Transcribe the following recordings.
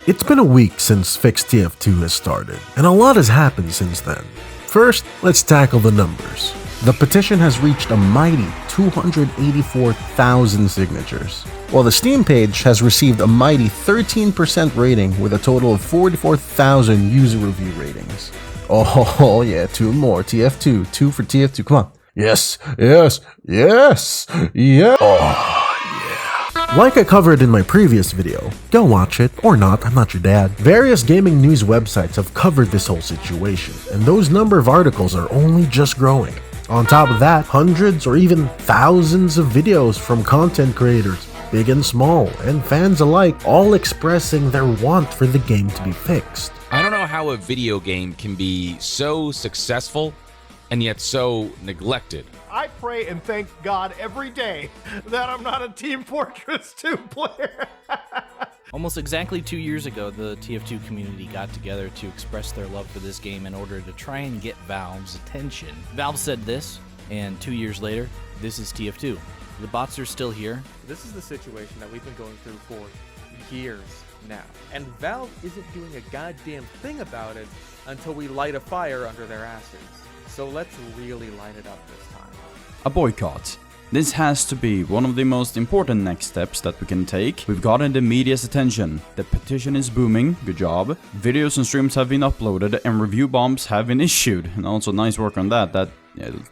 It's been a week since FixTF2 has started, and a lot has happened since then. First, let's tackle the numbers. The petition has reached a mighty 284,000 signatures, while the Steam page has received a mighty 13% rating with a total of 44,000 user review ratings. Oh yeah, two more, TF2, two for TF2, come on. Yes, yes, yes, yeah. Oh. Like I covered in my previous video, go watch it, or not, I'm not your dad. Various gaming news websites have covered this whole situation, and those number of articles are only just growing. On top of that, hundreds or even thousands of videos from content creators, big and small, and fans alike, all expressing their want for the game to be fixed. I don't know how a video game can be so successful and yet so neglected. I pray and thank God every day that I'm not a Team Fortress 2 player. Almost exactly 2 years ago, the TF2 community got together to express their love for this game in order to try and get Valve's attention. Valve said this, and 2 years later, this is TF2. The bots are still here. This is the situation that we've been going through for years now. And Valve isn't doing a goddamn thing about it until we light a fire under their asses. So let's really light it up this time. A boycott. This has to be one of the most important next steps that we can take. We've gotten the media's attention. The petition is booming, good job. Videos and streams have been uploaded and review bombs have been issued. And also nice work on that,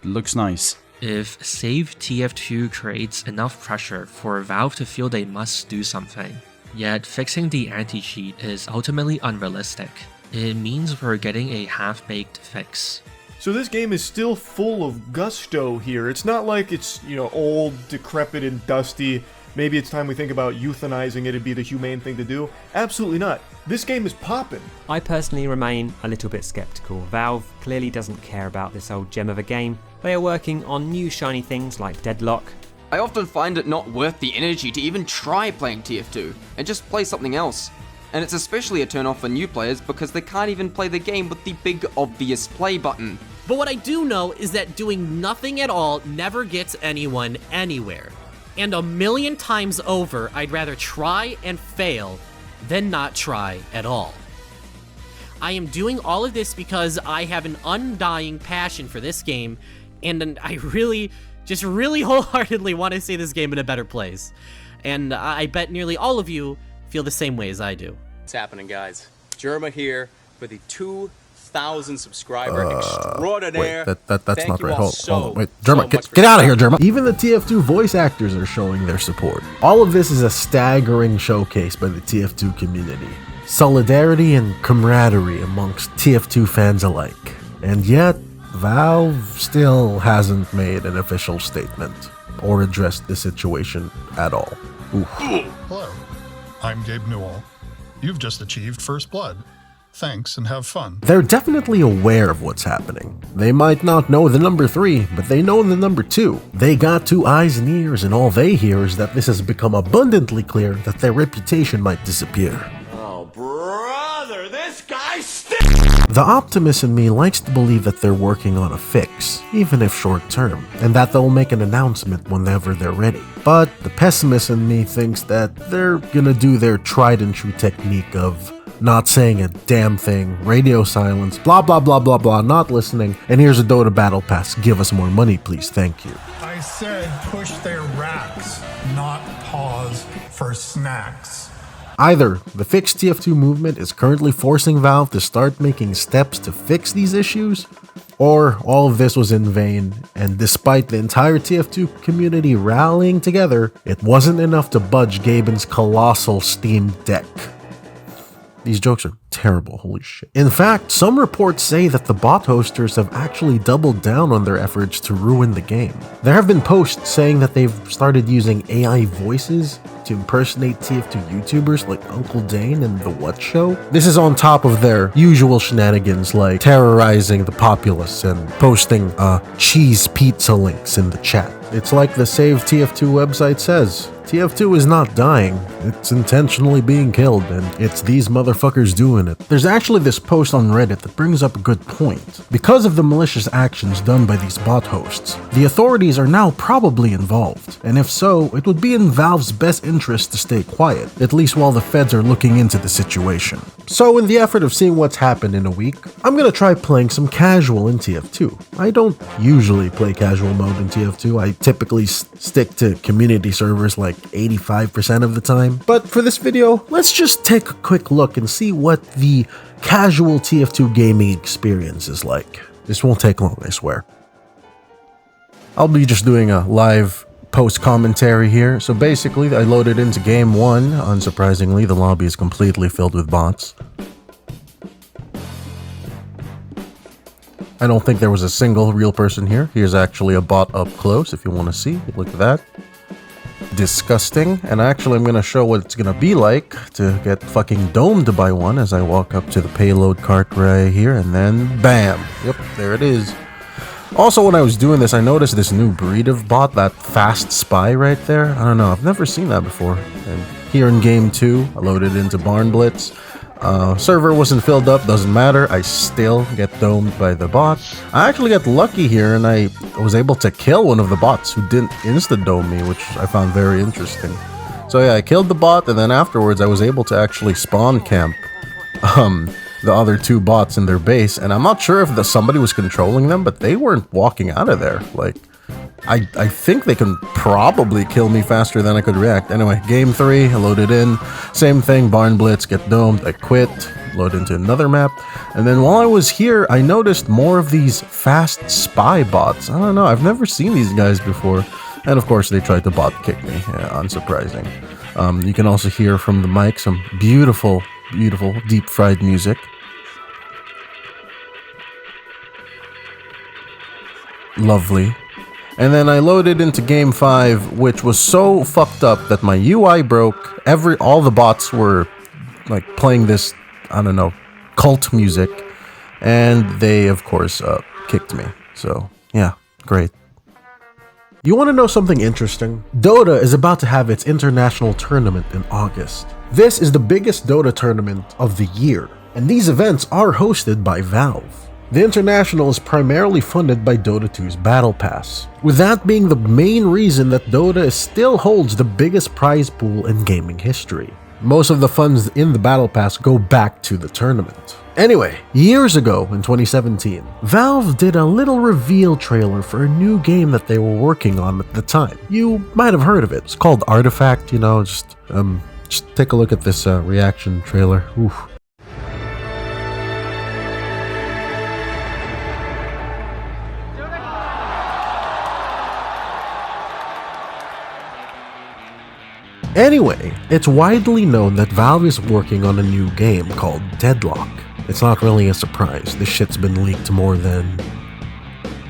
looks nice. If Save TF2 creates enough pressure for Valve to feel they must do something, yet fixing the anti-cheat is ultimately unrealistic, it means we're getting a half-baked fix. So this game is still full of gusto here. It's not like it's, old, decrepit, and dusty. Maybe it's time we think about euthanizing it. It'd be the humane thing to do. Absolutely not. This game is poppin'. I personally remain a little bit skeptical. Valve clearly doesn't care about this old gem of a game. They are working on new shiny things like Deadlock. I often find it not worth the energy to even try playing TF2 and just play something else. And it's especially a turn off for new players because they can't even play the game with the big obvious play button. But what I do know is that doing nothing at all never gets anyone anywhere. And a million times over, I'd rather try and fail than not try at all. I am doing all of this because I have an undying passion for this game, and I really wholeheartedly want to see this game in a better place. And I bet nearly all of you feel the same way as I do. What's happening, guys? Jerma here for the 2,000 subscriber extraordinaire. Wait, that's Thank not you right. all Hold so on, wait. Jerma, much get out of here, Jerma. Even the TF2 voice actors are showing their support. All of this is a staggering showcase by the TF2 community. Solidarity and camaraderie amongst TF2 fans alike. And yet, Valve still hasn't made an official statement or addressed the situation at all. Oof. Hello, I'm Gabe Newell. You've just achieved First Blood. Thanks and have fun. They're definitely aware of what's happening. They might not know the number 3, but they know the number 2. They got 2 eyes and ears, and all they hear is that this has become abundantly clear that their reputation might disappear. Oh, brother, this guy stinks! The optimist in me likes to believe that they're working on a fix, even if short term, and that they'll make an announcement whenever they're ready. But the pessimist in me thinks that they're gonna do their tried and true technique of not saying a damn thing, radio silence, blah blah blah blah blah, not listening, and here's a Dota Battle Pass, give us more money please, thank you. I said push their racks, not pause for snacks. Either the FixTF2 movement is currently forcing Valve to start making steps to fix these issues, or all of this was in vain, and despite the entire TF2 community rallying together, it wasn't enough to budge Gaben's colossal Steam deck. These jokes are terrible, holy shit. In fact, some reports say that the bot hosters have actually doubled down on their efforts to ruin the game. There have been posts saying that they've started using AI voices to impersonate TF2 YouTubers like Uncle Dane and The What Show. This is on top of their usual shenanigans like terrorizing the populace and posting cheese pizza links in the chat. It's like the Save TF2 website says, TF2 is not dying, it's intentionally being killed, and it's these motherfuckers doing it. There's actually this post on Reddit that brings up a good point. Because of the malicious actions done by these bot hosts, the authorities are now probably involved, and if so, it would be in Valve's best interest to stay quiet, at least while the feds are looking into the situation. So in the effort of seeing what's happened in a week, I'm gonna try playing some casual in TF2. I don't usually play casual mode in TF2, I typically stick to community servers like 85% of the time. But for this video, let's just take a quick look and see what the casual TF2 gaming experience is like. This won't take long, I swear. I'll be just doing a live post commentary here. So basically, I loaded into game 1. Unsurprisingly, the lobby is completely filled with bots. I don't think there was a single real person here. Here's actually a bot up close if you want to see. Look at that. Disgusting. And actually I'm going to show what it's going to be like to get fucking domed by one as I walk up to the payload cart right here, and then bam. Yep, there it is. Also, when I was doing this, I noticed this new breed of bot, that fast spy right there. I don't know, I've never seen that before. And here in game 2, I loaded into Barn Blitz. Server wasn't filled up, doesn't matter, I still get domed by the bot. I actually got lucky here and I was able to kill one of the bots who didn't insta-dome me, which I found very interesting. So yeah, I killed the bot, and then afterwards I was able to actually spawn camp the other 2 bots in their base, and I'm not sure if somebody was controlling them, but they weren't walking out of there. Like, I think they can probably kill me faster than I could react. Anyway, game 3, I loaded in. Same thing, Barn Blitz, get domed, I quit, load into another map. And then while I was here, I noticed more of these fast spy bots. I don't know, I've never seen these guys before. And of course, they tried to bot kick me, yeah, unsurprising. You can also hear from the mic some beautiful, beautiful deep fried music. Lovely. And then I loaded into game 5, which was so fucked up that my UI broke. All the bots were like playing this, I don't know, cult music, and they of course kicked me. So yeah, great. You want to know something interesting? Dota is about to have its international tournament in August. This is the biggest Dota tournament of the year, and these events are hosted by Valve. The International is primarily funded by Dota 2's Battle Pass, with that being the main reason that Dota still holds the biggest prize pool in gaming history. Most of the funds in the Battle Pass go back to the tournament. Anyway, years ago in 2017, Valve did a little reveal trailer for a new game that they were working on at the time. You might have heard of it. It's called Artifact, you know, just take a look at this reaction trailer. Oof. Anyway, it's widely known that Valve is working on a new game called Deadlock. It's not really a surprise, this shit's been leaked more than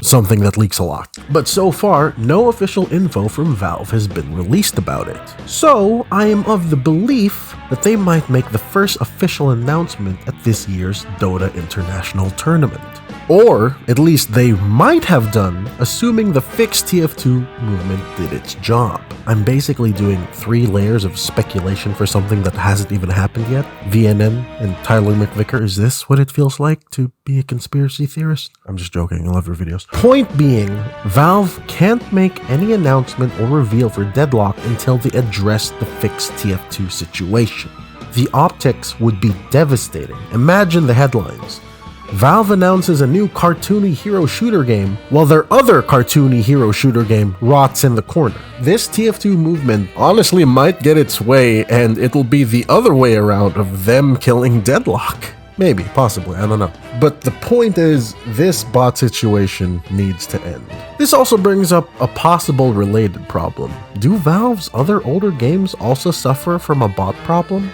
something that leaks a lot. But so far, no official info from Valve has been released about it. So, I am of the belief that they might make the first official announcement at this year's Dota International Tournament. Or, at least they might have done, assuming the FixTF2 movement did its job. I'm basically doing 3 layers of speculation for something that hasn't even happened yet. VNN and Tyler McVicker, is this what it feels like to be a conspiracy theorist? I'm just joking, I love your videos. Point being, Valve can't make any announcement or reveal for Deadlock until they address the FixTF2 situation. The optics would be devastating. Imagine the headlines. Valve announces a new cartoony hero shooter game, while their other cartoony hero shooter game rots in the corner. This TF2 movement honestly might get its way, and it'll be the other way around of them killing Deadlock. Maybe, possibly, I don't know. But the point is, this bot situation needs to end. This also brings up a possible related problem. Do Valve's other older games also suffer from a bot problem?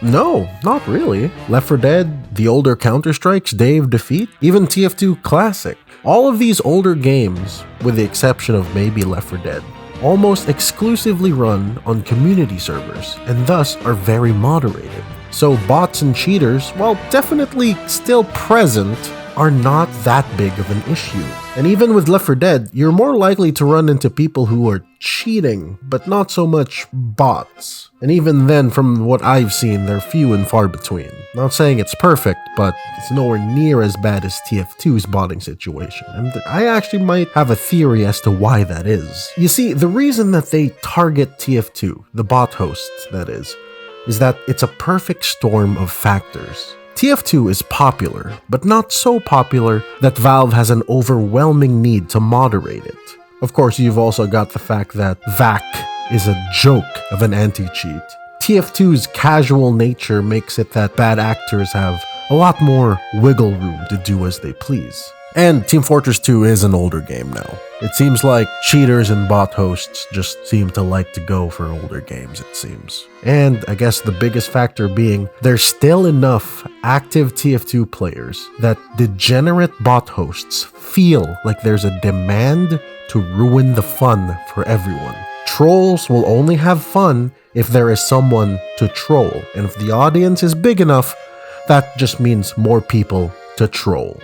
No, not really. Left 4 Dead, the older Counter-Strikes, Day of Defeat, even TF2 Classic. All of these older games, with the exception of maybe Left 4 Dead, almost exclusively run on community servers, and thus are very moderated. So bots and cheaters, while definitely still present, are not that big of an issue. And even with Left 4 Dead, you're more likely to run into people who are cheating, but not so much bots. And even then, from what I've seen, they're few and far between. Not saying it's perfect, but it's nowhere near as bad as TF2's botting situation. And I actually might have a theory as to why that is. You see, the reason that they target TF2, the bot hosts that is that it's a perfect storm of factors. TF2 is popular, but not so popular that Valve has an overwhelming need to moderate it. Of course, you've also got the fact that VAC is a joke of an anti-cheat. TF2's casual nature makes it that bad actors have a lot more wiggle room to do as they please. And Team Fortress 2 is an older game now. It seems like cheaters and bot hosts just seem to like to go for older games, it seems. And I guess the biggest factor being, there's still enough active TF2 players that degenerate bot hosts feel like there's a demand to ruin the fun for everyone. Trolls will only have fun if there is someone to troll, and if the audience is big enough, that just means more people to troll.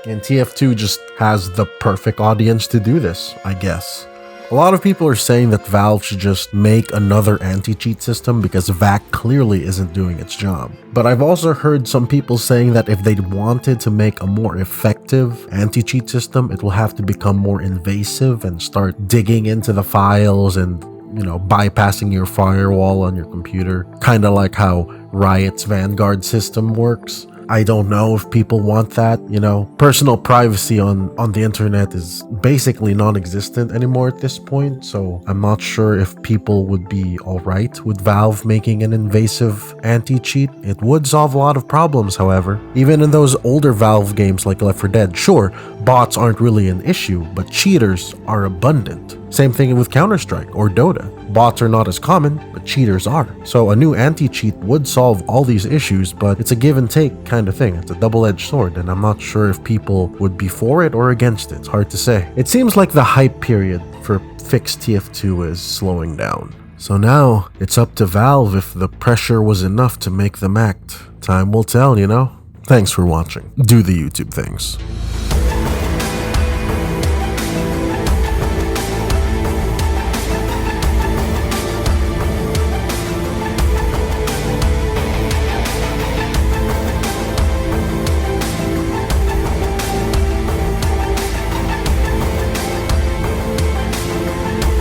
And TF2 just has the perfect audience to do this, I guess. A lot of people are saying that Valve should just make another anti-cheat system because VAC clearly isn't doing its job. But I've also heard some people saying that if they wanted to make a more effective anti-cheat system, it will have to become more invasive and start digging into the files and, bypassing your firewall on your computer. Kind of like how Riot's Vanguard system works. I don't know if people want that, Personal privacy on the internet is basically non-existent anymore at this point, so I'm not sure if people would be alright with Valve making an invasive anti-cheat. It would solve a lot of problems, however. Even in those older Valve games like Left 4 Dead, sure, bots aren't really an issue, but cheaters are abundant. Same thing with Counter-Strike or Dota. Bots are not as common, but cheaters are. So a new anti-cheat would solve all these issues, but it's a give and take kind of thing. It's a double-edged sword, and I'm not sure if people would be for it or against it. It's hard to say. It seems like the hype period for FixTF2 is slowing down. So now, it's up to Valve if the pressure was enough to make them act. Time will tell, Thanks for watching. Do the YouTube things.